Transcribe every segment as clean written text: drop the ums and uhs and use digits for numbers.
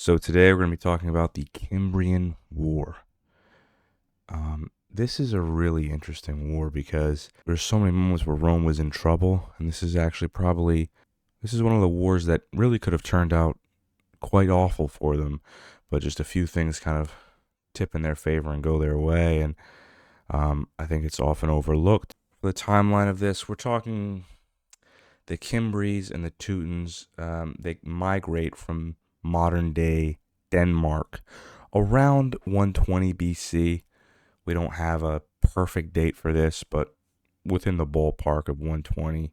So today we're going to be talking about the Cimbrian War. This is a really interesting war because there's so many moments where Rome was in trouble, and this is one of the wars that really could have turned out quite awful for them, but just a few things kind of tip in their favor and go their way, and I think it's often overlooked. For the timeline of this, we're talking the Cimbris and the Teutons. They migrate from modern day Denmark around 120 BC. We don't have a perfect date for this, but within the ballpark of 120.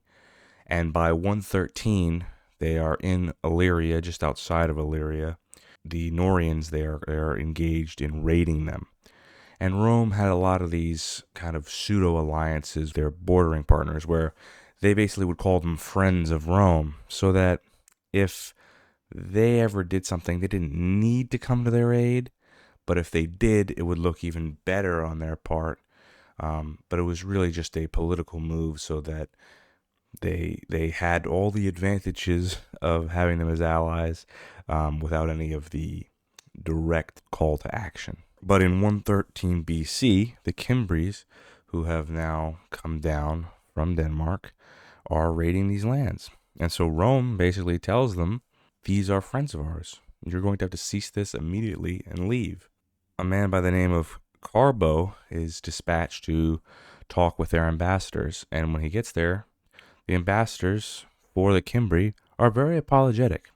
And by 113, they are in Illyria, just outside of Illyria. The Norians there are engaged in raiding them. And Rome had a lot of these kind of pseudo alliances, their bordering partners, where they basically would call them friends of Rome, so that if they ever did something, they didn't need to come to their aid, but if they did, it would look even better on their part. But it was really just a political move so that they had all the advantages of having them as allies without any of the direct call to action. But in 113 BC, the Cimbris, who have now come down from Denmark, are raiding these lands. And so Rome basically tells them, these are friends of ours. You're going to have to cease this immediately and leave. A man by the name of Carbo is dispatched to talk with their ambassadors. And when he gets there, the ambassadors for the Cimbri are very apologetic.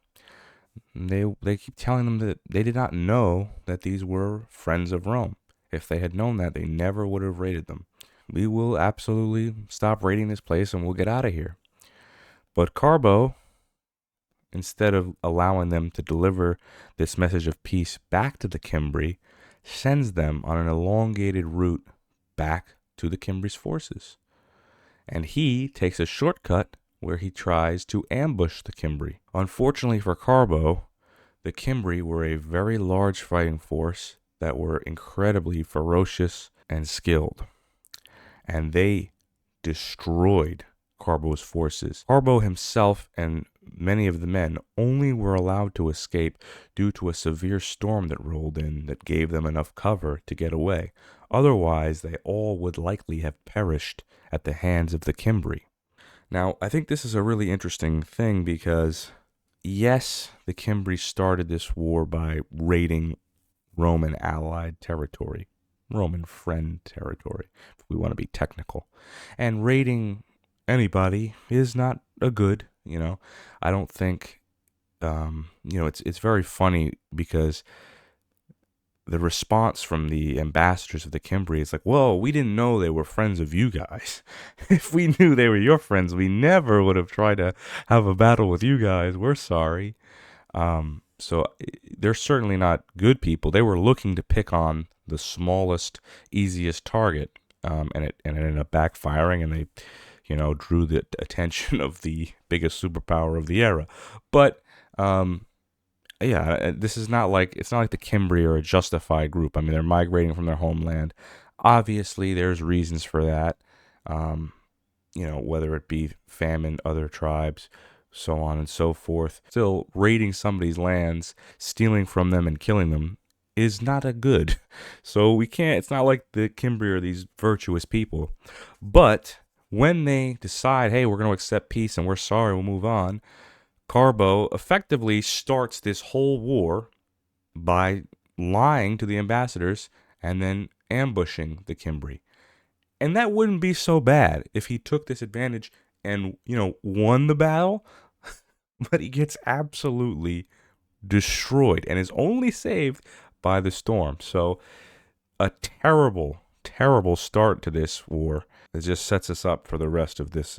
They keep telling them that they did not know that these were friends of Rome. If they had known that, they never would have raided them. We will absolutely stop raiding this place and we'll get out of here. But Carbo, instead of allowing them to deliver this message of peace back to the Cimbri, sends them on an elongated route back to the Cimbri's forces. And he takes a shortcut where he tries to ambush the Cimbri. Unfortunately for Carbo, the Cimbri were a very large fighting force that were incredibly ferocious and skilled. And they destroyed Carbo's forces. Carbo himself and many of the men only were allowed to escape due to a severe storm that rolled in that gave them enough cover to get away. Otherwise, they all would likely have perished at the hands of the Cimbri. Now, I think this is a really interesting thing because, yes, the Cimbri started this war by raiding Roman allied territory, Roman friend territory, if we want to be technical. And raiding anybody is not a good, I don't think, it's very funny because the response from the ambassadors of the Cimbri is like, whoa, we didn't know they were friends of you guys. If we knew they were your friends, we never would have tried to have a battle with you guys. We're sorry. So they're certainly not good people. They were looking to pick on the smallest, easiest target, and it ended up backfiring, and they, drew the attention of the biggest superpower of the era. But this is not like the Cimbri are a justified group. I mean, they're migrating from their homeland. Obviously, there's reasons for that. Whether it be famine, other tribes, so on and so forth. Still, raiding somebody's lands, stealing from them, and killing them is not a good. So we can't. It's not like the Cimbri are these virtuous people. But when they decide, hey, we're going to accept peace and we're sorry, we'll move on, Carbo effectively starts this whole war by lying to the ambassadors and then ambushing the Cimbri. And that wouldn't be so bad if he took this advantage and, won the battle, but he gets absolutely destroyed and is only saved by the storm. So a terrible, terrible start to this war. It just sets us up for the rest of this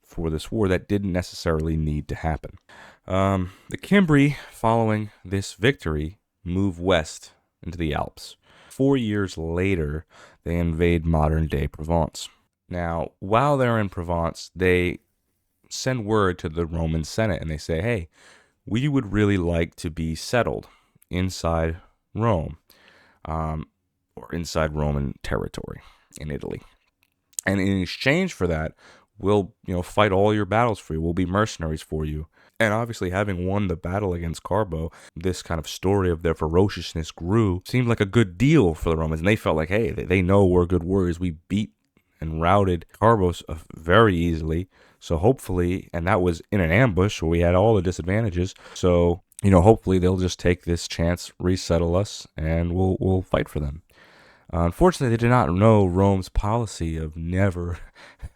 for this war that didn't necessarily need to happen. The Cimbri, following this victory, move west into the Alps. 4 years later, they invade modern-day Provence. Now, while they're in Provence, they send word to the Roman Senate, and they say, hey, we would really like to be settled inside Rome, or inside Roman territory in Italy. And in exchange for that, we'll, fight all your battles for you. We'll be mercenaries for you. And obviously, having won the battle against Carbo, this kind of story of their ferociousness grew, seemed like a good deal for the Romans. And they felt like, hey, they know we're good warriors. We beat and routed Carbos very easily. So hopefully, and that was in an ambush where we had all the disadvantages. So, hopefully they'll just take this chance, resettle us, and we'll fight for them. Unfortunately, they did not know Rome's policy of never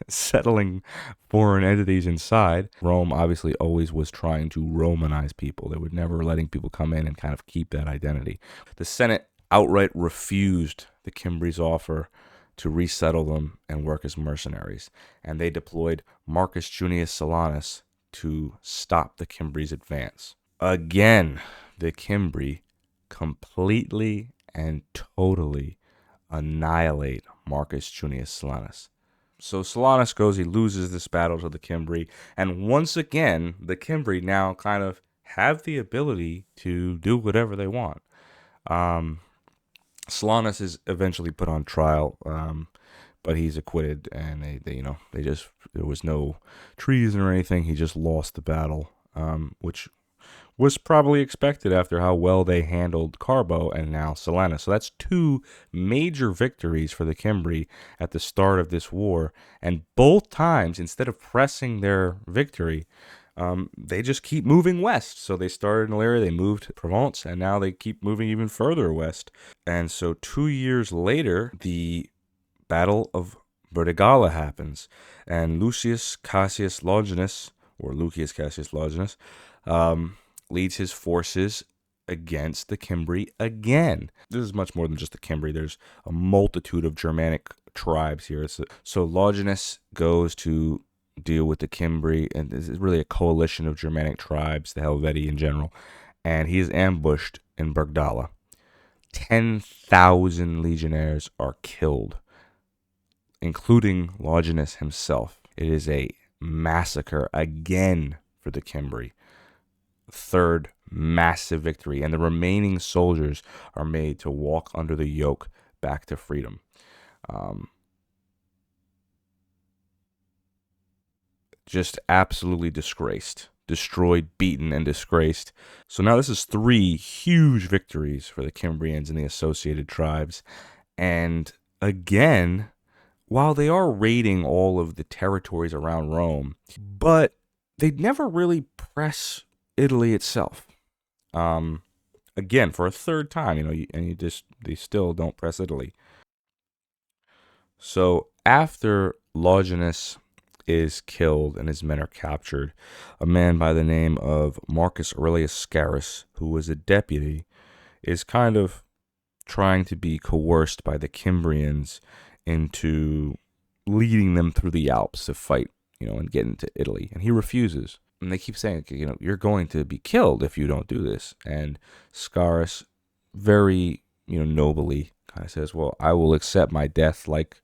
settling foreign entities inside. Rome obviously always was trying to Romanize people. They were never letting people come in and kind of keep that identity. The Senate outright refused the Cimbri's offer to resettle them and work as mercenaries, and they deployed Marcus Junius Silanus to stop the Cimbri's advance. Again, the Cimbri completely and totally annihilate Marcus Junius Silanus. So Silanus goes, he loses this battle to the Cimbri, and once again, the Cimbri now kind of have the ability to do whatever they want. Silanus is eventually put on trial, but he's acquitted, and they just, there was no treason or anything. He just lost the battle, which was probably expected after how well they handled Carbo and now Silanus. So that's two major victories for the Cimbri at the start of this war. And both times, instead of pressing their victory, they just keep moving west. So they started in Illyria, they moved to Provence, and now they keep moving even further west. And so 2 years later, the Battle of Bertigala happens, and Lucius Cassius Longinus, or Lucius Cassius Longinus, leads his forces against the Cimbri again. This is much more than just the Cimbri. There's a multitude of Germanic tribes here. So Longinus goes to deal with the Cimbri, and this is really a coalition of Germanic tribes, the Helvetii in general, and he is ambushed in Bergdala. 10,000 legionnaires are killed, including Longinus himself. It is a massacre again for the Cimbri. Third massive victory, and the remaining soldiers are made to walk under the yoke back to freedom. Just absolutely disgraced, destroyed, beaten, and disgraced. So now this is 3 huge victories for the Cimbrians and the associated tribes. And again, while they are raiding all of the territories around Rome, but they never really press Italy itself. Again, for a third time, they still don't press Italy. So after Longinus is killed and his men are captured, a man by the name of Marcus Aurelius Scaurus, who was a deputy, is kind of trying to be coerced by the Cimbrians into leading them through the Alps to fight, and get into Italy. And he refuses. And they keep saying, you're going to be killed if you don't do this. And Scaurus very, nobly kind of says, well, I will accept my death like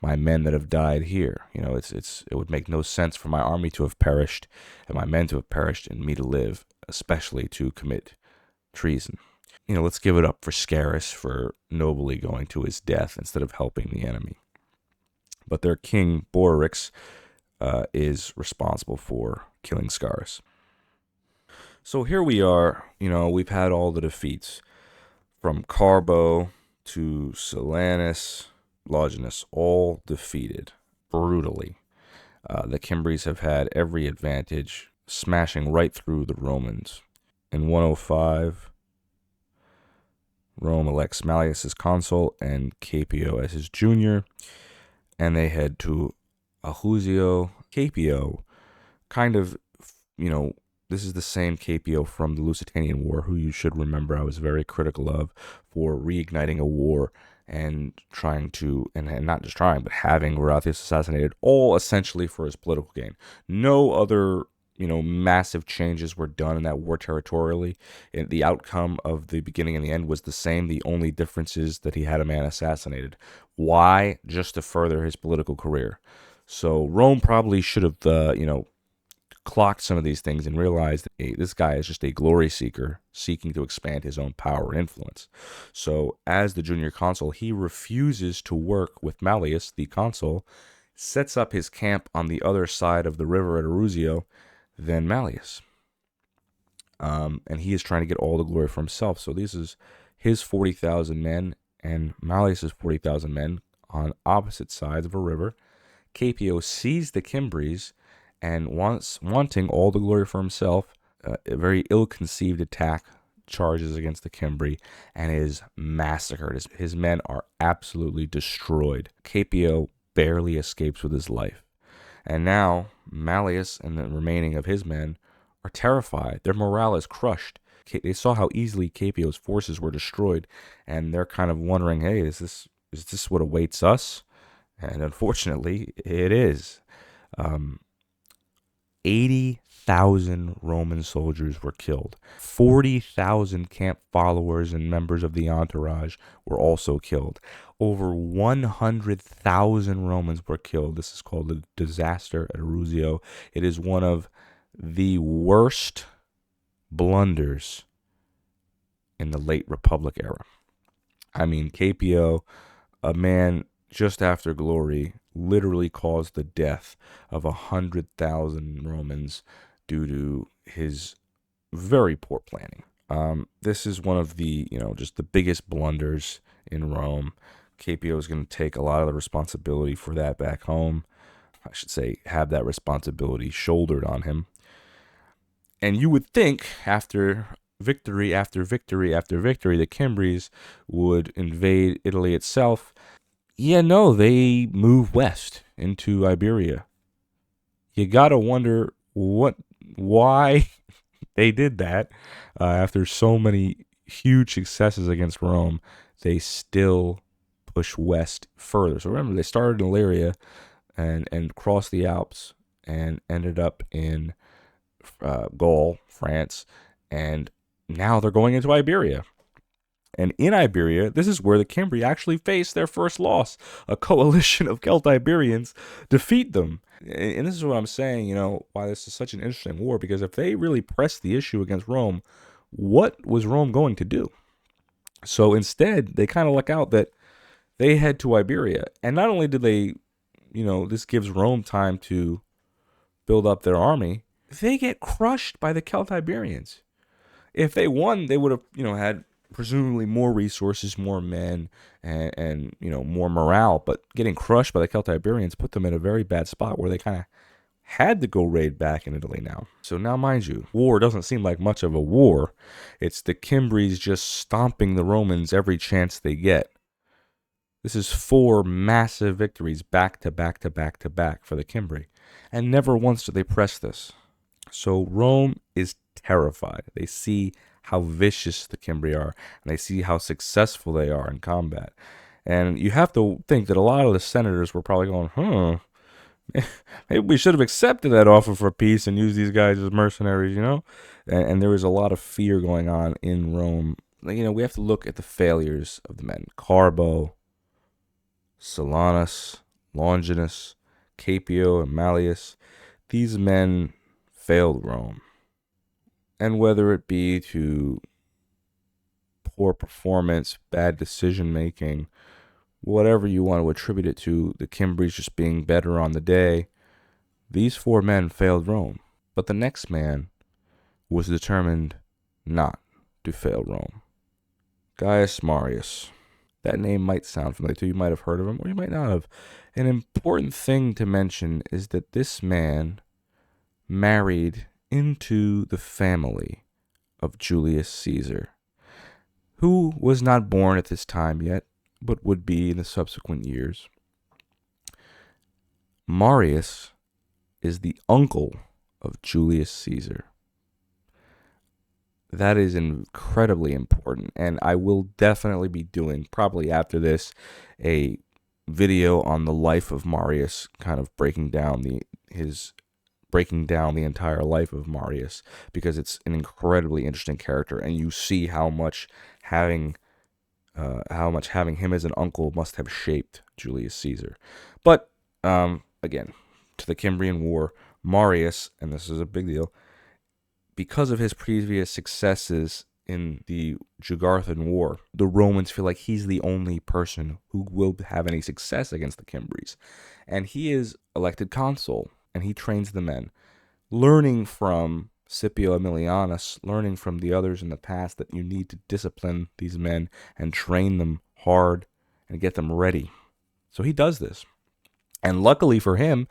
my men that have died here. It would make no sense for my army to have perished and my men to have perished and me to live, especially to commit treason. Let's give it up for Scaurus for nobly going to his death instead of helping the enemy. But their king, Borix, is responsible for killing Scaurus. So here we are, we've had all the defeats from Carbo to Silanus, Longinus, all defeated brutally. The Cimbris have had every advantage, smashing right through the Romans. In 105, Rome elects Malleus as consul and Capio as his junior, and they head to Ahuzio. Capio, kind of, this is the same Capio from the Lusitanian War, who you should remember I was very critical of for reigniting a war and trying to, and not just trying, but having Horatius assassinated, all essentially for his political gain. No other, massive changes were done in that war territorially. And the outcome of the beginning and the end was the same. The only difference is that he had a man assassinated. Why? Just to further his political career. So Rome probably should have, clocked some of these things and realized that this guy is just a glory seeker seeking to expand his own power and influence. So as the junior consul, he refuses to work with Malleus, the consul, sets up his camp on the other side of the river at Aruzio than Malleus. and he is trying to get all the glory for himself. So this is his 40,000 men and Malleus's 40,000 men on opposite sides of a river. Caepio sees the Cimbris and wanting all the glory for himself, a very ill-conceived attack charges against the Cimbri and is massacred. His men are absolutely destroyed. Caepio barely escapes with his life. And now Malleus and the remaining of his men are terrified. Their morale is crushed. They saw how easily Caepio's forces were destroyed, and they're kind of wondering, hey, is this what awaits us? And unfortunately, it is. 80,000 Roman soldiers were killed. 40,000 camp followers and members of the entourage were also killed. Over 100,000 Romans were killed. This is called the disaster at Arusio. It is one of the worst blunders in the late Republic era. I mean, Caepio, a man just after glory, literally caused the death of 100,000 Romans due to his very poor planning. This is one of the, just the biggest blunders in Rome. Caepio is going to take a lot of the responsibility for that back home. I should say, have that responsibility shouldered on him. And you would think after victory after victory after victory, the Cimbris would invade Italy itself. Yeah, no, they move west into Iberia. You gotta wonder why they did that. After so many huge successes against Rome, they still push west further. So remember, they started in Illyria and crossed the Alps and ended up in Gaul, France, and now they're going into Iberia. And in Iberia, this is where the Cimbri actually faced their first loss. A coalition of Celtiberians defeat them. And this is what I'm saying, why this is such an interesting war, because if they really pressed the issue against Rome, what was Rome going to do? So instead, they kind of luck out that they head to Iberia. And not only did they, this gives Rome time to build up their army, they get crushed by the Celtiberians. If they won, they would have, had presumably more resources, more men, and more morale. But getting crushed by the Celtiberians put them in a very bad spot where they kind of had to go raid back in Italy now. So now, mind you, war doesn't seem like much of a war. It's the Cimbris just stomping the Romans every chance they get. This is 4 massive victories back to back to back to back for the Cimbri. And never once do they press this. So Rome is terrified. They see how vicious the Cimbri are, and they see how successful they are in combat. And you have to think that a lot of the senators were probably going, maybe we should have accepted that offer for peace and used these guys as mercenaries, And there was a lot of fear going on in Rome. We have to look at the failures of the men. Carbo, Silanus, Longinus, Caepio, and Malleus. These men failed Rome. And whether it be to poor performance, bad decision making, whatever you want to attribute it to, the Cimbris just being better on the day, these 4 men failed Rome. But the next man was determined not to fail Rome. Gaius Marius. That name might sound familiar to you. You might have heard of him, or you might not have. An important thing to mention is that this man married into the family of Julius Caesar, who was not born at this time yet, but would be in the subsequent years. Marius is the uncle of Julius Caesar. That is incredibly important, and I will definitely be doing, probably after this, a video on the life of Marius, kind of breaking down the entire life of Marius, because it's an incredibly interesting character, and you see how much having him as an uncle must have shaped Julius Caesar. But again, to the Cimbrian War, Marius, and this is a big deal, because of his previous successes in the Jutland War, the Romans feel like he's the only person who will have any success against the Cimbris, and he is elected consul. And he trains the men, learning from Scipio Aemilianus, learning from the others in the past that you need to discipline these men and train them hard and get them ready. So he does this. And luckily for him,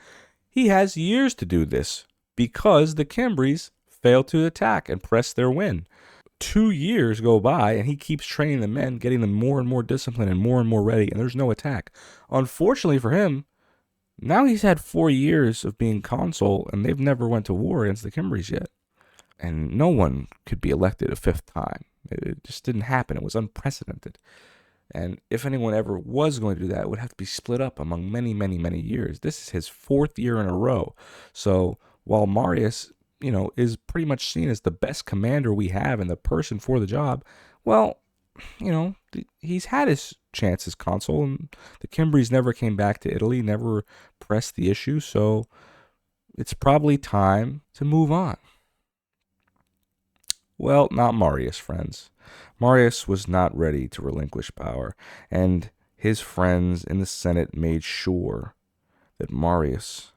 he has years to do this because the Cimbris fail to attack and press their win. 2 years go by and he keeps training the men, getting them more and more disciplined and more ready, and there's no attack. Unfortunately for him, now he's had 4 years of being consul and they've never went to war against the Cimbris yet. And no one could be elected a 5th time. It just didn't happen. It was unprecedented. And if anyone ever was going to do that, it would have to be split up among many years. This is his 4th year in a row. So while Marius, is pretty much seen as the best commander we have and the person for the job, well, he's had his chance as consul, and the Cimbris never came back to Italy, never pressed the issue, so it's probably time to move on. Well, not Marius, friends. Marius was not ready to relinquish power, and his friends in the Senate made sure that Marius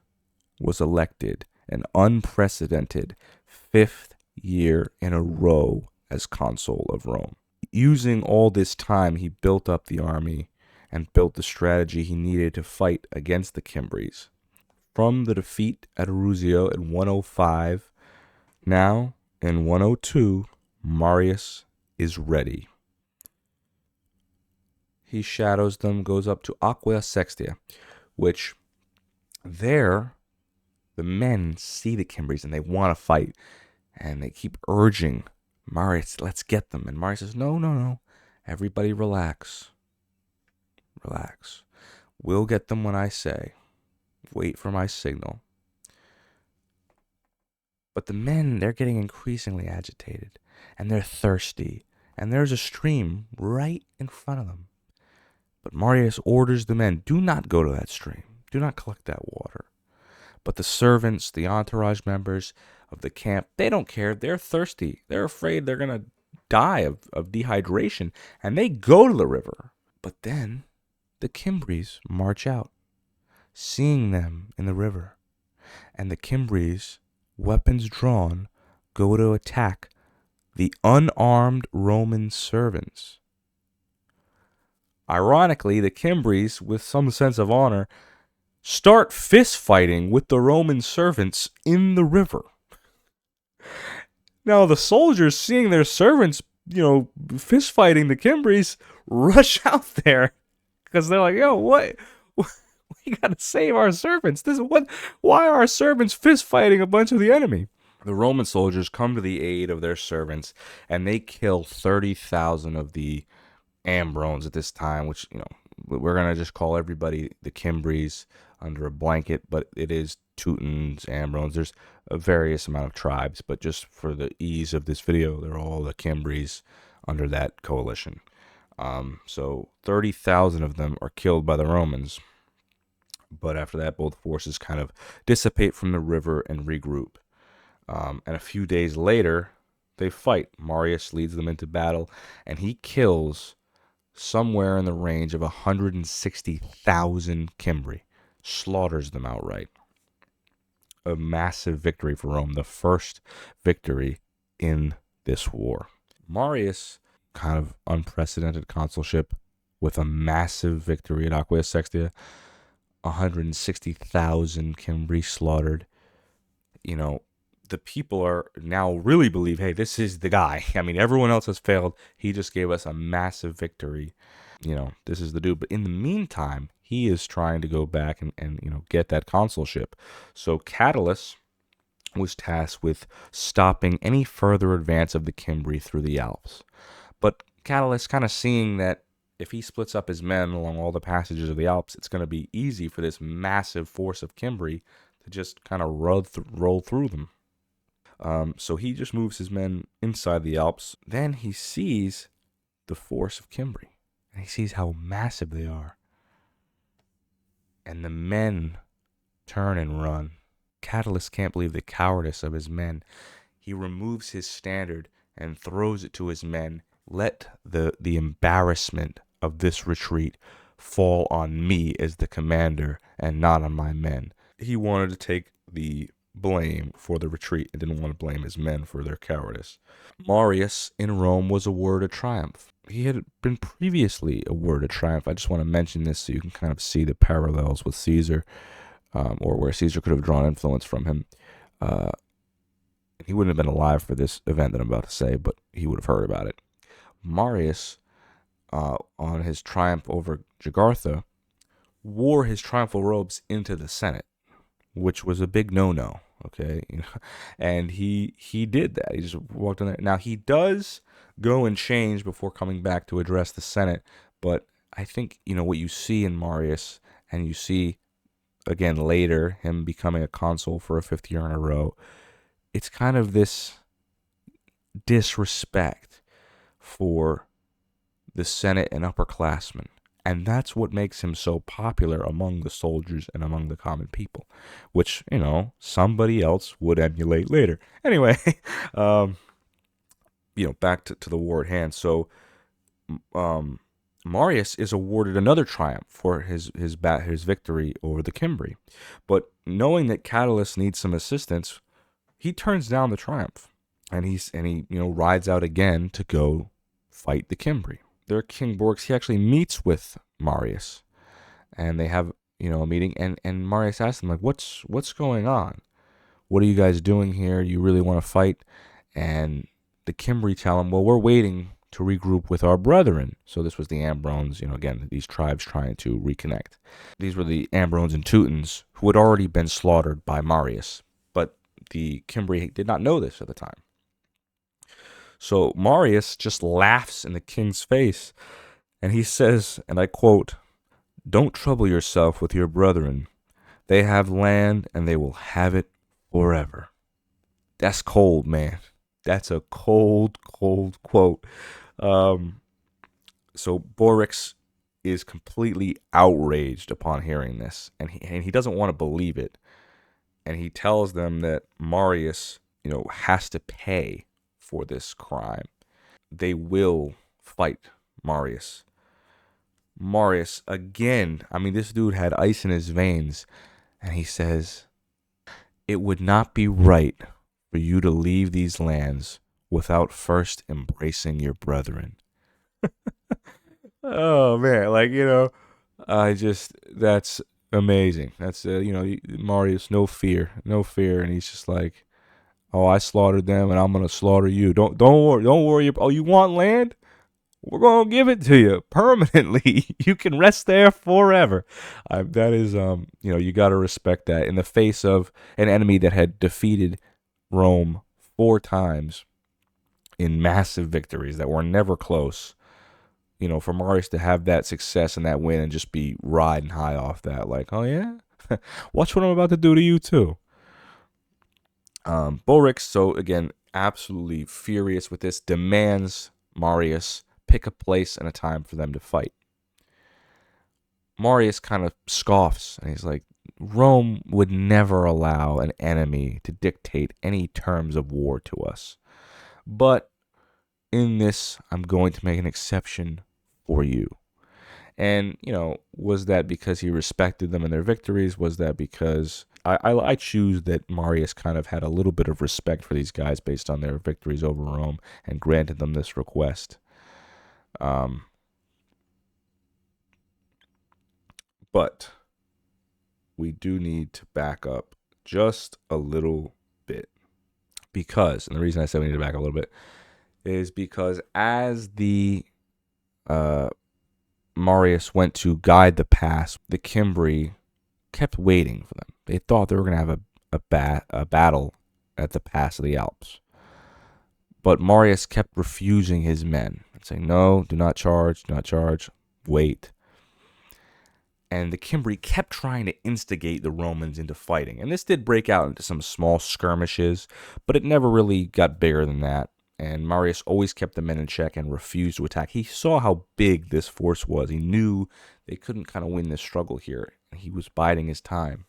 was elected an unprecedented 5th year in a row as consul of Rome. Using all this time, he built up the army and built the strategy he needed to fight against the Cimbris. From the defeat at Aruzio in 105, now in 102, Marius is ready. He shadows them, goes up to Aquae Sextia, which there the men see the Cimbris and they want to fight. And they keep urging Marius, let's get them. And Marius says, no. Everybody relax. Relax. We'll get them when I say. Wait for my signal. But the men, they're getting increasingly agitated. And they're thirsty. And there's a stream right in front of them. But Marius orders the men, do not go to that stream. Do not collect that water. But the servants, the entourage members of the camp, they don't care. They're thirsty. They're afraid they're going to die of dehydration. And they go to the river. But then the Cimbris march out, seeing them in the river. And the Cimbris, weapons drawn, go to attack the unarmed Roman servants. Ironically, the Cimbris, with some sense of honor, start fist fighting with the Roman servants in the river. Now, the soldiers, seeing their servants, fist fighting the Cimbris, rush out there because they're like, what? We gotta save our servants. Why are our servants fist fighting a bunch of the enemy? The Roman soldiers come to the aid of their servants, and they kill 30,000 of the Ambrones at this time, which, we're going to just call everybody the Cimbris under a blanket, but it is Teutons, Ambrones. There's a various amount of tribes, but just for the ease of this video, they're all the Cimbris under that coalition. So 30,000 of them are killed by the Romans. But after that, both forces kind of dissipate from the river and regroup. And a few days later, they fight. Marius leads them into battle, and he kills somewhere in the range of 160,000 Cimbri. Slaughters them outright. A massive victory for Rome, the first victory in this war. Marius, kind of unprecedented consulship with a massive victory at Aquae Sextia. 160,000 Cimbri slaughtered. The people are now really believe, hey, this is the guy. I mean, everyone else has failed. He just gave us a massive victory. This is the dude. But in the meantime, he is trying to go back and get that consulship. So Catullus was tasked with stopping any further advance of the Cimbri through the Alps. But Catullus, kind of seeing that if he splits up his men along all the passages of the Alps, it's going to be easy for this massive force of Cimbri to just kind of roll through them. So he just moves his men inside the Alps. Then he sees the force of Cimbri, and he sees how massive they are. And the men turn and run. Catullus can't believe the cowardice of his men. He removes his standard and throws it to his men. Let the embarrassment of this retreat fall on me as the commander and not on my men. He wanted to take the blame for the retreat and didn't want to blame his men for their cowardice. Marius in Rome was awarded a triumph. He had been previously awarded a triumph. I just want to mention this so you can kind of see the parallels with Caesar, or where Caesar could have drawn influence from him. He wouldn't have been alive for this event that I'm about to say, but he would have heard about it. Marius, on his triumph over Jugurtha, wore his triumphal robes into the Senate, which was a big no-no. Okay, and he did that. He just walked in there. Now he does go and change before coming back to address the Senate, but I think what you see in Marius, and you see again later him becoming a consul for a fifth year in a row. It's kind of this disrespect for the Senate and upperclassmen. And that's what makes him so popular among the soldiers and among the common people, which, somebody else would emulate later. Anyway, back to the war at hand. So, Marius is awarded another triumph for his victory over the Cimbri. But knowing that Catullus needs some assistance, he turns down the triumph. And he rides out again to go fight the Cimbri. Their King Borix, he actually meets with Marius, and they have a meeting, and Marius asks him, like, what's going on? What are you guys doing here? You really want to fight? And the Cimbri tell him, well, we're waiting to regroup with our brethren. So this was the Ambrones, again, these tribes trying to reconnect. These were the Ambrones and Teutons who had already been slaughtered by Marius, but the Cimbri did not know this at the time. So Marius just laughs in the king's face, and he says, and I quote, "Don't trouble yourself with your brethren. They have land, and they will have it forever." That's cold, man. That's a cold, cold quote. So Borix is completely outraged upon hearing this, and he doesn't want to believe it. And he tells them that Marius, has to pay for this crime. They will fight Marius. Marius, again, this dude had ice in his veins, and he says, "It would not be right for you to leave these lands without first embracing your brethren." Oh, man, that's amazing. That's, Marius, no fear, and he's just like, "Oh, I slaughtered them, and I'm gonna slaughter you. Don't worry. Oh, you want land? We're gonna give it to you permanently. You can rest there forever." That is, you gotta respect that in the face of an enemy that had defeated Rome 4 times in massive victories that were never close. For Marius to have that success and that win and just be riding high off that, like, oh yeah, watch what I'm about to do to you too. Borix, so again, absolutely furious with this, demands Marius pick a place and a time for them to fight. Marius kind of scoffs, and he's like, Rome would never allow an enemy to dictate any terms of war to us. But in this, I'm going to make an exception for you. And, was that because he respected them and their victories? Was that because I choose that Marius kind of had a little bit of respect for these guys based on their victories over Rome and granted them this request. But we do need to back up just a little bit. Because, and the reason I said we need to back up a little bit is because as the Marius went to guide the pass, the Cimbri kept waiting for them. They thought they were going to have a battle at the pass of the Alps. But Marius kept refusing his men and saying, "No, do not charge, wait." And the Cimbri kept trying to instigate the Romans into fighting. And this did break out into some small skirmishes, but it never really got bigger than that. And Marius always kept the men in check and refused to attack. He saw how big this force was. He knew they couldn't kind of win this struggle here. And he was biding his time.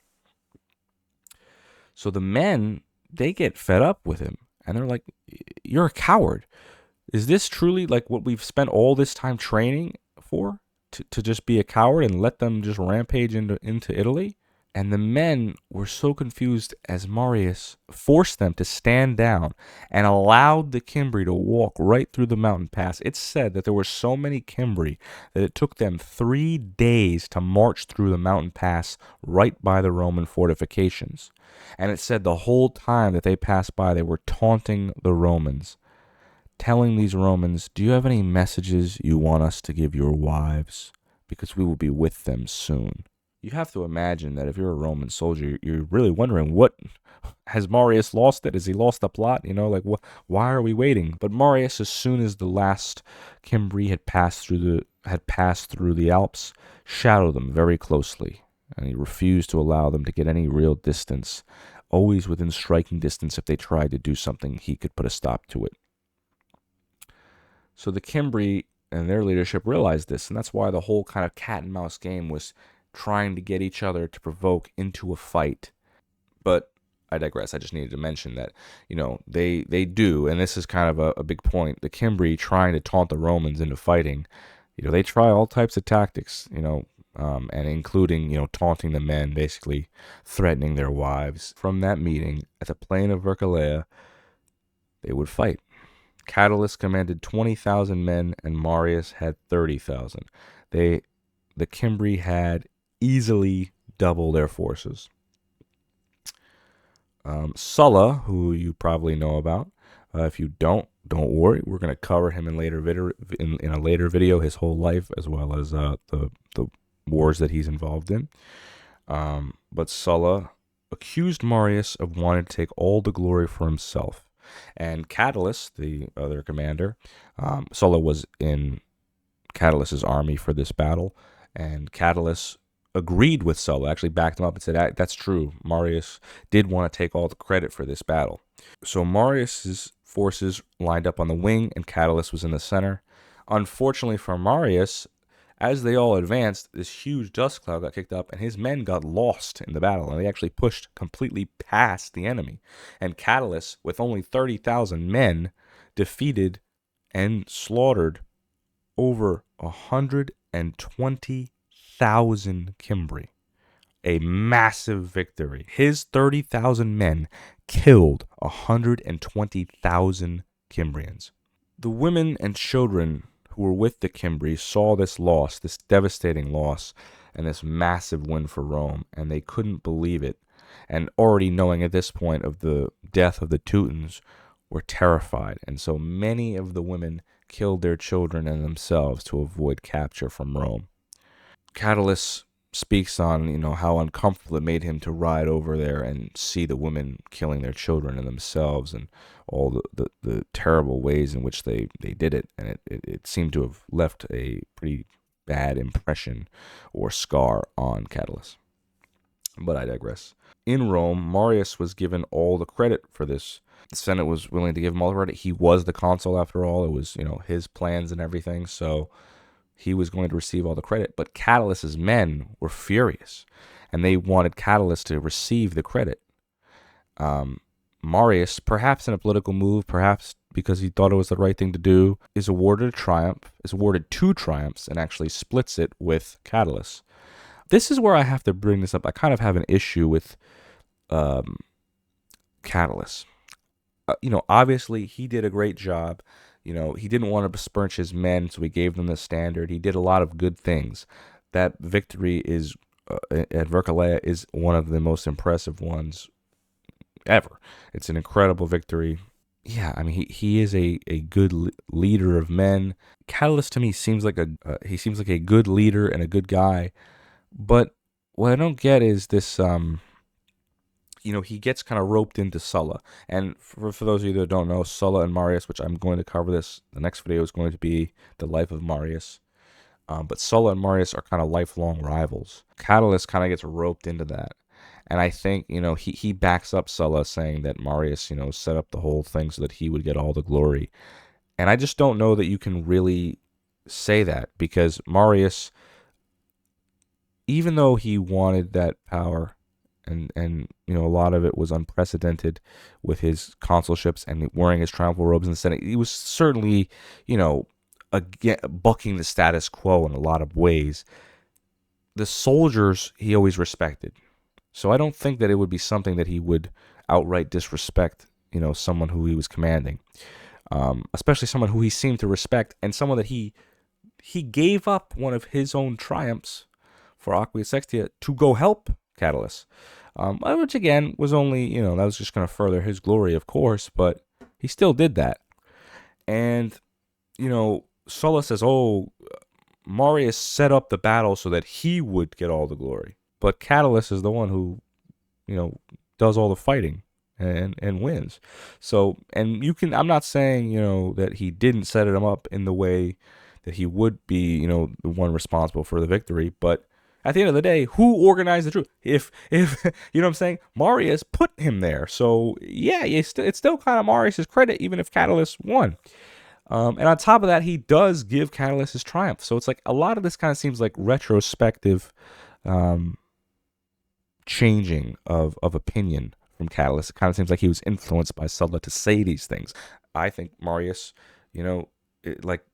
So the men, they get fed up with him. And they're like, "You're a coward. Is this truly like what we've spent all this time training for? To just be a coward and let them just rampage into Italy?" And the men were so confused as Marius forced them to stand down and allowed the Cimbri to walk right through the mountain pass. It's said that there were so many Cimbri that it took them 3 days to march through the mountain pass right by the Roman fortifications. And it said the whole time that they passed by, they were taunting the Romans, telling these Romans, "Do you have any messages you want us to give your wives? Because we will be with them soon." You have to imagine that if you're a Roman soldier, you're really wondering, what has Marius lost it? Has he lost the plot? Like, why are we waiting? But Marius, as soon as the last Cimbri had passed through the Alps, shadowed them very closely, and he refused to allow them to get any real distance. Always within striking distance, if they tried to do something, he could put a stop to it. So the Cimbri and their leadership realized this, and that's why the whole kind of cat and mouse game was trying to get each other to provoke into a fight. But I digress. I just needed to mention that, they do, and this is kind of a big point, the Cimbri trying to taunt the Romans into fighting, they try all types of tactics, and including, taunting the men, basically threatening their wives. From that meeting at the plain of Vercellae, they would fight. Catullus commanded 20,000 men, and Marius had 30,000. The Cimbri had easily double their forces. Sulla, who you probably know about, if you don't worry. We're going to cover him in a later video, his whole life, as well as the wars that he's involved in. But Sulla accused Marius of wanting to take all the glory for himself. And Catullus, the other commander, Sulla was in Catullus's army for this battle, and Catullus agreed with Sulla, actually backed him up and said, "That's true. Marius did want to take all the credit for this battle." So Marius's forces lined up on the wing, and Catullus was in the center. Unfortunately for Marius, as they all advanced, this huge dust cloud got kicked up, and his men got lost in the battle, and they actually pushed completely past the enemy. And Catullus, with only 30,000 men, defeated and slaughtered over 120,000 Cimbri. A massive victory. His 30,000 men killed 120,000 Cimbrians. The women and children who were with the Cimbri saw this loss, this devastating loss, and this massive win for Rome, and they couldn't believe it. And already knowing at this point of the death of the Teutons, were terrified, and so many of the women killed their children and themselves to avoid capture from Rome. Catullus speaks on, how uncomfortable it made him to ride over there and see the women killing their children and themselves, and all the terrible ways in which they did it. And it seemed to have left a pretty bad impression or scar on Catullus. But I digress. In Rome, Marius was given all the credit for this. The Senate was willing to give him all the credit. He was the consul after all. It was, his plans and everything. So he was going to receive all the credit. But Catullus's men were furious, and they wanted Catullus to receive the credit. Marius, perhaps in a political move, perhaps because he thought it was the right thing to do, is awarded two triumphs, and actually splits it with Catullus. This is where I have to bring this up. I kind of have an issue with Catullus. Obviously he did a great job. He didn't want to besmirch his men, so he gave them the standard. He did a lot of good things. That victory is at Vercellae is one of the most impressive ones ever. It's an incredible victory. Yeah, I mean, he is a good leader of men. Catullus to me seems like a good leader and a good guy. But what I don't get is this, he gets kind of roped into Sulla. And for those of you that don't know, Sulla and Marius, which I'm going to cover this, the next video is going to be the life of Marius. But Sulla and Marius are kind of lifelong rivals. Catullus kind of gets roped into that. And I think, he backs up Sulla, saying that Marius, set up the whole thing so that he would get all the glory. And I just don't know that you can really say that, because Marius, even though he wanted that power, and a lot of it was unprecedented with his consulships and wearing his triumphal robes in the Senate, he was certainly, bucking the status quo in a lot of ways. The soldiers he always respected. So I don't think that it would be something that he would outright disrespect, someone who he was commanding, especially someone who he seemed to respect, and someone that he gave up one of his own triumphs for Aquia Sextia to go help Catullus, which again was only, that was just going to further his glory, of course, but he still did that. And, Sulla says, oh, Marius set up the battle so that he would get all the glory. But Catullus is the one who, does all the fighting and wins. So, and I'm not saying, that he didn't set him up in the way that he would be, the one responsible for the victory. But at the end of the day, who organized the troops? If you know what I'm saying, Marius put him there. So yeah, it's still kind of Marius's credit, even if Catullus won. And on top of that, he does give Catullus his triumph. So it's like a lot of this kind of seems like retrospective changing of opinion from Catullus. It kind of seems like he was influenced by Sulla to say these things. I think Marius, like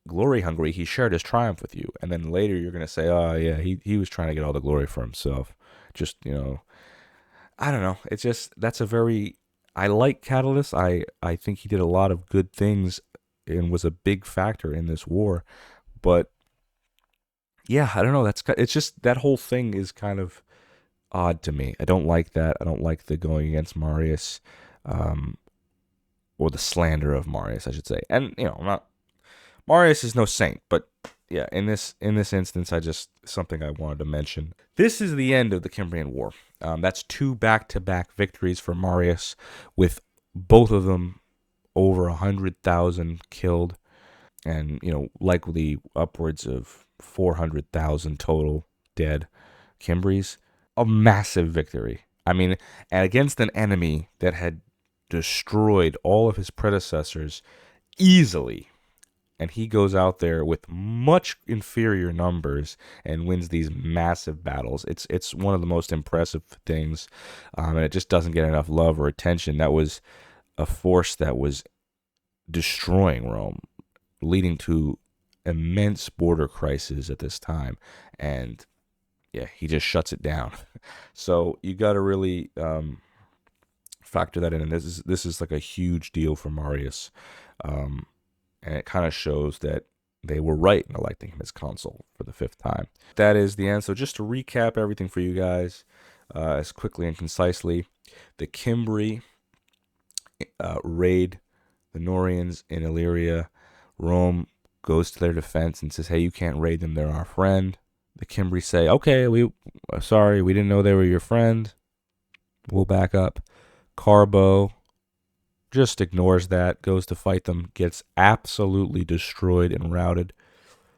glory hungry, he shared his triumph with you. And then later you're going to say, oh, yeah, he was trying to get all the glory for himself. Just, I don't know. It's just, I like Catullus. I think he did a lot of good things and was a big factor in this war. But yeah, I don't know. It's just, that whole thing is kind of odd to me. I don't like that. I don't like the going against Marius, or the slander of Marius, I should say. And, Marius is no saint, but yeah, in this instance, something I wanted to mention. This is the end of the Cimbrian War. That's 2 back-to-back victories for Marius, with both of them over 100,000 killed, and likely upwards of 400,000 total dead Cimbris. A massive victory. I mean, and against an enemy that had destroyed all of his predecessors easily. And he goes out there with much inferior numbers and wins these massive battles. It's one of the most impressive things, and it just doesn't get enough love or attention. That was a force that was destroying Rome, leading to immense border crises at this time. And yeah, he just shuts it down. So you got to really factor that in. And this is like a huge deal for Marius. And it kind of shows that they were right in electing him as consul for the 5th time. That is the end. So just to recap everything for you guys as quickly and concisely, the Cimbri raid the Norians in Illyria. Rome goes to their defense and says, hey, you can't raid them. They're our friend. The Cimbri say, okay, sorry, we didn't know they were your friend. We'll back up. Carbo just ignores that, goes to fight them, gets absolutely destroyed and routed,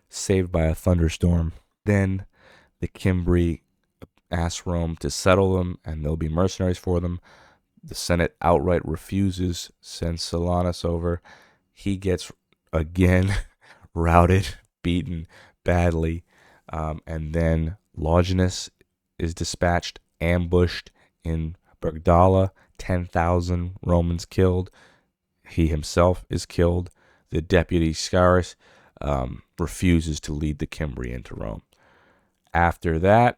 saved by a thunderstorm. Then the Cimbri ask Rome to settle them, and they'll be mercenaries for them. The Senate outright refuses, sends Silanus over. He gets, again, routed, beaten badly. And then Longinus is dispatched, ambushed in Bergdala. 10,000 Romans killed. He himself is killed. The deputy Scaurus refuses to lead the Cimbri into Rome. After that,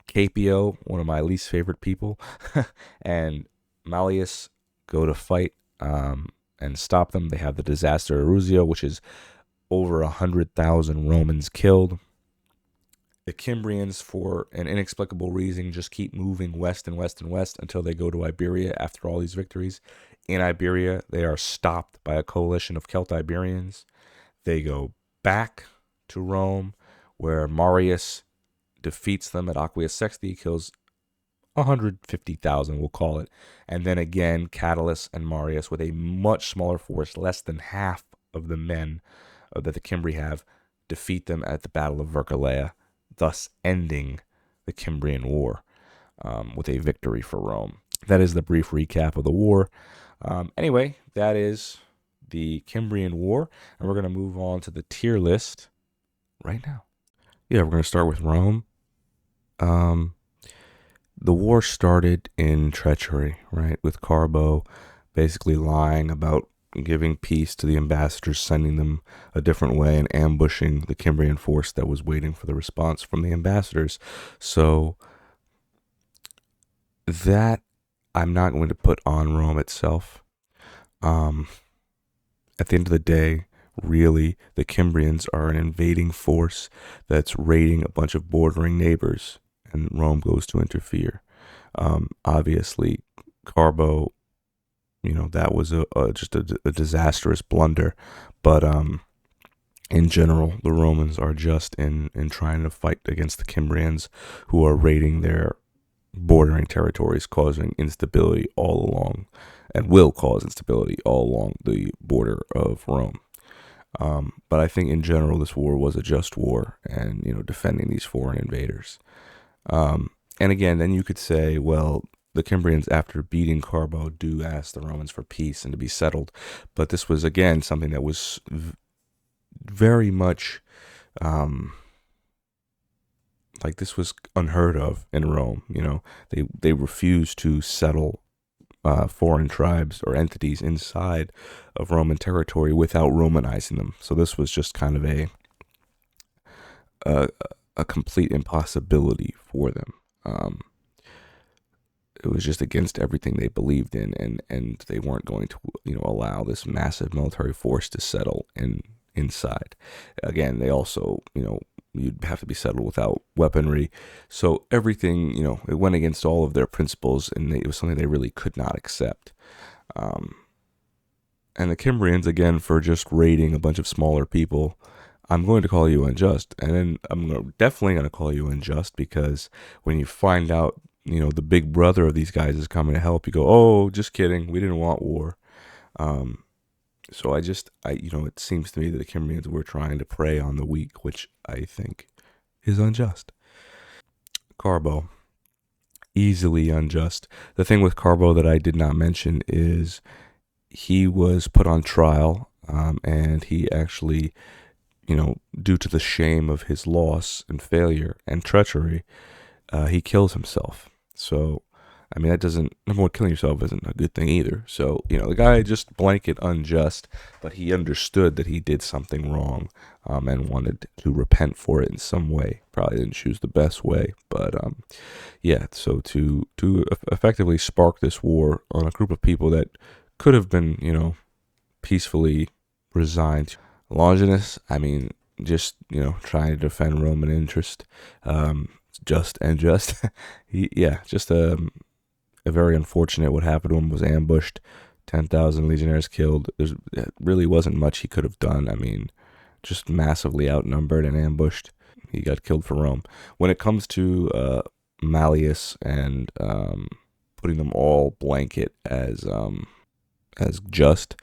Capio, one of my least favorite people, and Malleus go to fight and stop them. They have the disaster of Aruzio, which is over 100,000 Romans killed. The Cimbrians, for an inexplicable reason, just keep moving west and west and west until they go to Iberia after all these victories. In Iberia, they are stopped by a coalition of Celt-Iberians. They go back to Rome, where Marius defeats them at Aquia Sextia, kills 150,000, we'll call it. And then again, Catullus and Marius, with a much smaller force, less than half of the men that the Cimbri have, defeat them at the Battle of Vercellae, thus ending the Cimbrian War with a victory for Rome. That is the brief recap of the war. Anyway, that is the Cimbrian War, and we're going to move on to the tier list right now. Yeah, we're going to start with Rome. The war started in treachery, right, with Carbo basically lying about giving peace to the ambassadors, sending them a different way, and ambushing the Cimbrian force that was waiting for the response from the ambassadors. So that I'm not going to put on Rome itself. Um, at the end of the day, really, the Cimbrians are an invading force that's raiding a bunch of bordering neighbors, and Rome goes to interfere. Obviously, Carbo, that was just a disastrous blunder, but in general, the Romans are just in trying to fight against the Cimbrians, who are raiding their bordering territories, causing instability all along, and will cause instability all along the border of Rome. But I think in general, this war was a just war, and defending these foreign invaders. And again, then you could say, well, the Cimbrians, after beating Carbo, do ask the Romans for peace and to be settled. But this was again something that was very much like this was unheard of in Rome. They refused to settle foreign tribes or entities inside of Roman territory without Romanizing them. So this was just kind of a, a complete impossibility for them. It was just against everything they believed in, and they weren't going to allow this massive military force to settle inside. Again, they also you'd have to be settled without weaponry. So everything, it went against all of their principles, and it was something they really could not accept. And the Cimbrians, again, for just raiding a bunch of smaller people, I'm going to call you unjust. And then I'm definitely going to call you unjust because when you find out, the big brother of these guys is coming to help, you go, oh, just kidding. We didn't want war. So it seems to me that the Cimbrians were trying to prey on the weak, which I think is unjust. Carbo, easily unjust. The thing with Carbo that I did not mention is he was put on trial, and he actually, due to the shame of his loss and failure and treachery, he kills himself. So, I mean, number one, killing yourself isn't a good thing either. So, the guy just blanket unjust, but he understood that he did something wrong, and wanted to repent for it in some way. Probably didn't choose the best way, but, yeah, so to effectively spark this war on a group of people that could have been, peacefully resigned. Longinus, I mean, just, trying to defend Roman interest, just. Just a very unfortunate. What happened to him was ambushed, 10,000 legionnaires killed. There really wasn't much he could have done. I mean, just massively outnumbered and ambushed. He got killed for Rome. When it comes to Malleus and putting them all blanket as just,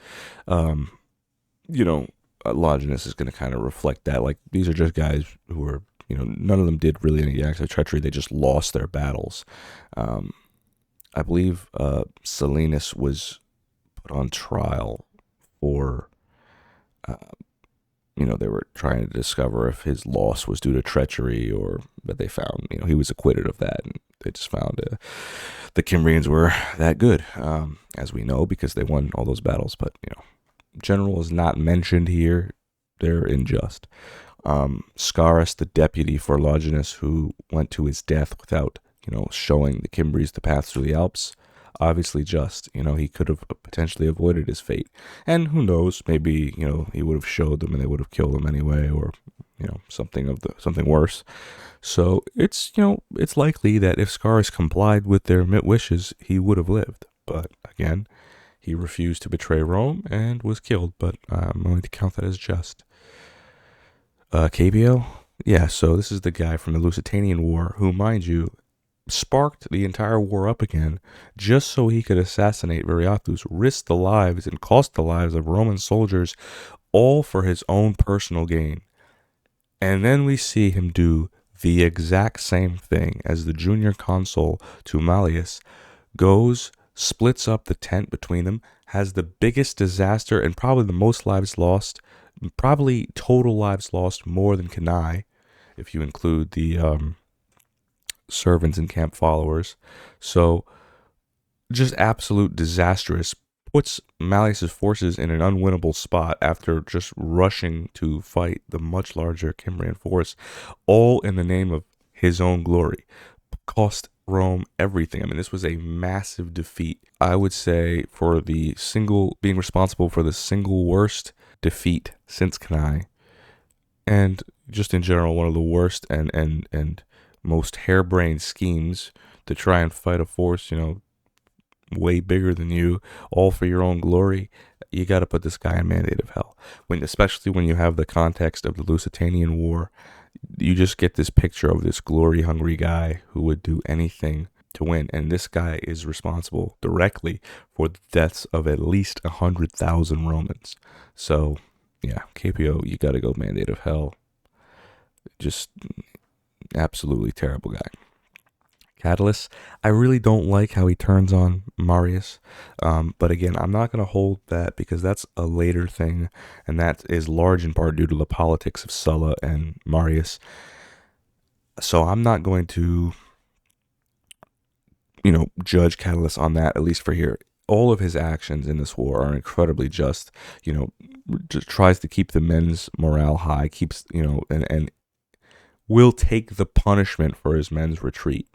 Longinus is going to kind of reflect that. Like, these are just guys who are, none of them did really any acts of treachery. They just lost their battles. I believe Silenus was put on trial for, they were trying to discover if his loss was due to treachery, but they found, he was acquitted of that. And they just found the Cimbrians were that good, as we know, because they won all those battles. But, general is not mentioned here. They're unjust. Scaurus, the deputy for Longinus, who went to his death without, showing the Cimbris the path through the Alps, obviously just. He could have potentially avoided his fate. And who knows, maybe, he would have showed them and they would have killed him anyway, or, something worse. So it's likely that if Scaurus complied with their wishes, he would have lived. But again, he refused to betray Rome and was killed, but I'm going to count that as just. Cabio? Yeah, so this is the guy from the Lusitanian War who, mind you, sparked the entire war up again just so he could assassinate Viriathus, risk the lives and cost the lives of Roman soldiers, all for his own personal gain. And then we see him do the exact same thing as the junior consul to Malleus, splits up the tent between them, has the biggest disaster and probably the most lives lost, probably total lives lost more than Cannae, if you include the servants and camp followers. So just absolute disastrous. Puts Malleus's forces in an unwinnable spot after just rushing to fight the much larger Cimbrian force, all in the name of his own glory. Cost Rome everything. I mean, this was a massive defeat. I would say for being responsible for the single worst defeat since Cannae, and just in general, one of the worst and most harebrained schemes to try and fight a force, way bigger than you, all for your own glory. You got to put this guy in Mandate of Hell. Especially when you have the context of the Lusitanian War, you just get this picture of this glory-hungry guy who would do anything to win. And this guy is responsible directly for the deaths of at least 100,000 Romans. So, yeah, KPO, you got to go Mandate of Hell. Just absolutely terrible guy. Catalyst, I really don't like how he turns on Marius. But again, I'm not going to hold that because that's a later thing, and that is large in part due to the politics of Sulla and Marius. So I'm not going to, judge Catalyst on that, at least for here. All of his actions in this war are incredibly just, just tries to keep the men's morale high, keeps, and will take the punishment for his men's retreat.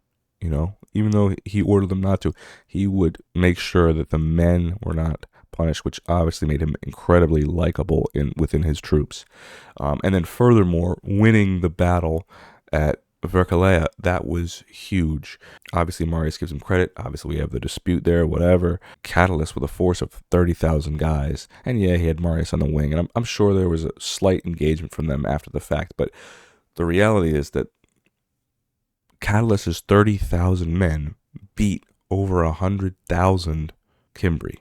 Even though he ordered them not to, he would make sure that the men were not punished, which obviously made him incredibly likable within his troops. And then furthermore, winning the battle at Vercellea, that was huge. Obviously, Marius gives him credit. Obviously, we have the dispute there, whatever. Catalyst with a force of 30,000 guys. And yeah, he had Marius on the wing. And I'm sure there was a slight engagement from them after the fact. But the reality is that Catalyst's 30,000 men beat over 100,000 Cimbri.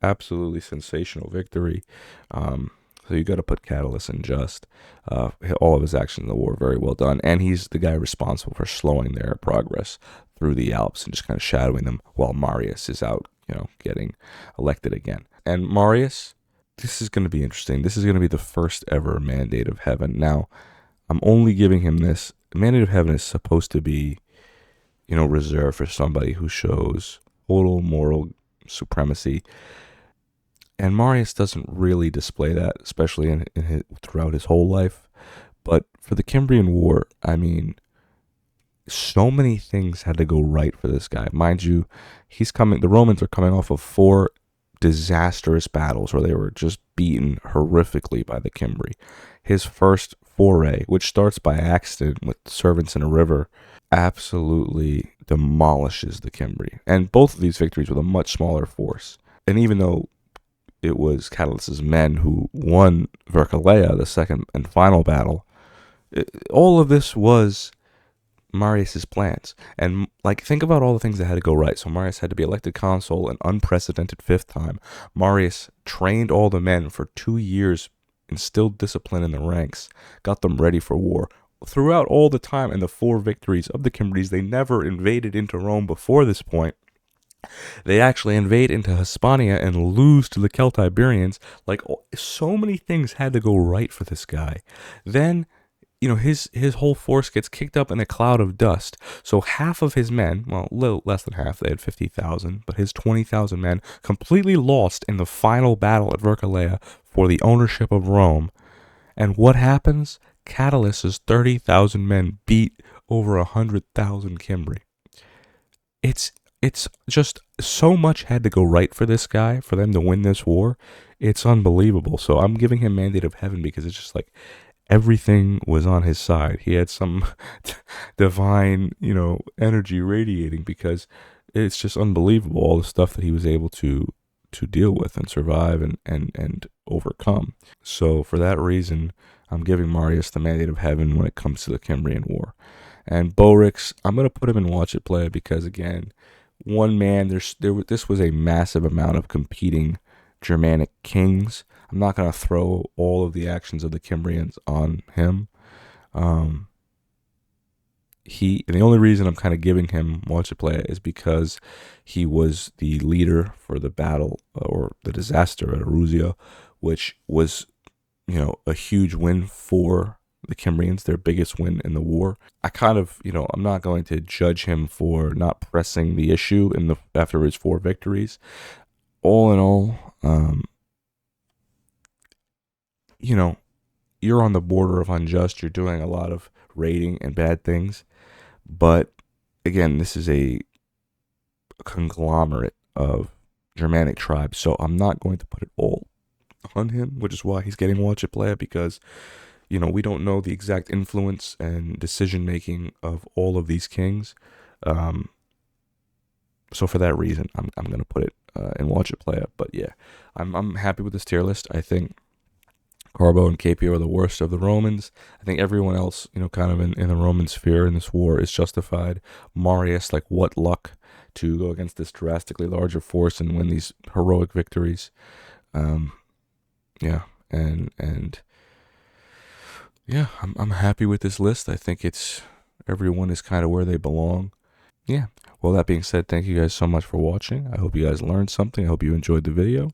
Absolutely sensational victory. So you got to put Catalyst in just. All of his actions in the war very well done, and he's the guy responsible for slowing their progress through the Alps and just kind of shadowing them while Marius is out, getting elected again. And Marius, this is going to be interesting. This is going to be the first ever Mandate of Heaven. Now, I'm only giving him this. Mandate of Heaven is supposed to be, reserved for somebody who shows total moral supremacy. And Marius doesn't really display that, especially throughout his whole life. But for the Cimbrian War, I mean, so many things had to go right for this guy. Mind you, the Romans are coming off of 4 disastrous battles where they were just beaten horrifically by the Cimbri. His first foray, which starts by accident with servants in a river, absolutely demolishes the Cimbri. And both of these victories with a much smaller force. And even though it was Catalyst's men who won Vercellea, the second and final battle, all of this was Marius's plans. And think about all the things that had to go right. So Marius had to be elected consul an unprecedented 5th time. Marius trained all the men for 2 years, instilled discipline in the ranks, got them ready for war. Throughout all the time and the 4 victories of the Cimbris, they never invaded into Rome before this point. They actually invade into Hispania and lose to the Celtiberians. So many things had to go right for this guy. Then, his whole force gets kicked up in a cloud of dust. So half of his men, well, a little less than half, they had 50,000, but his 20,000 men completely lost in the final battle at Vercellea for the ownership of Rome. And what happens? Catalyst's 30,000 men beat over 100,000 Cimbri. It's just so much had to go right for this guy, for them to win this war. It's unbelievable. So I'm giving him Mandate of Heaven because it's just everything was on his side. He had some divine, energy radiating because it's just unbelievable all the stuff that he was able to deal with and survive and overcome. So for that reason, I'm giving Marius the Mandate of Heaven when it comes to the Cimbrian War. And Borix, I'm going to put him in Watch It Play because, again, one man, this was a massive amount of competing Germanic kings. I'm not going to throw all of the actions of the Cimbrians on him. The only reason I'm kind of giving him Watch It Play is because he was the leader for the battle or the disaster at Arusio, which was, a huge win for the Cimbrians, their biggest win in the war. I kind of, I'm not going to judge him for not pressing the issue after his 4 victories. All in all, you're on the border of unjust. You're doing a lot of raiding and bad things, but again, this is a conglomerate of Germanic tribes, so I'm not going to put it all on him, which is why he's getting Watch It Play It, because we don't know the exact influence and decision making of all of these kings. So for that reason, I'm gonna put it and Watch It Play It. But yeah, I'm happy with this tier list. I think Carbo and Capio are the worst of the Romans. I think everyone else, kind of in the Roman sphere in this war is justified. Marius, like, what luck to go against this drastically larger force and win these heroic victories. Yeah, and yeah, I'm happy with this list. I think everyone is kind of where they belong. Yeah. Well, that being said, thank you guys so much for watching. I hope you guys learned something. I hope you enjoyed the video.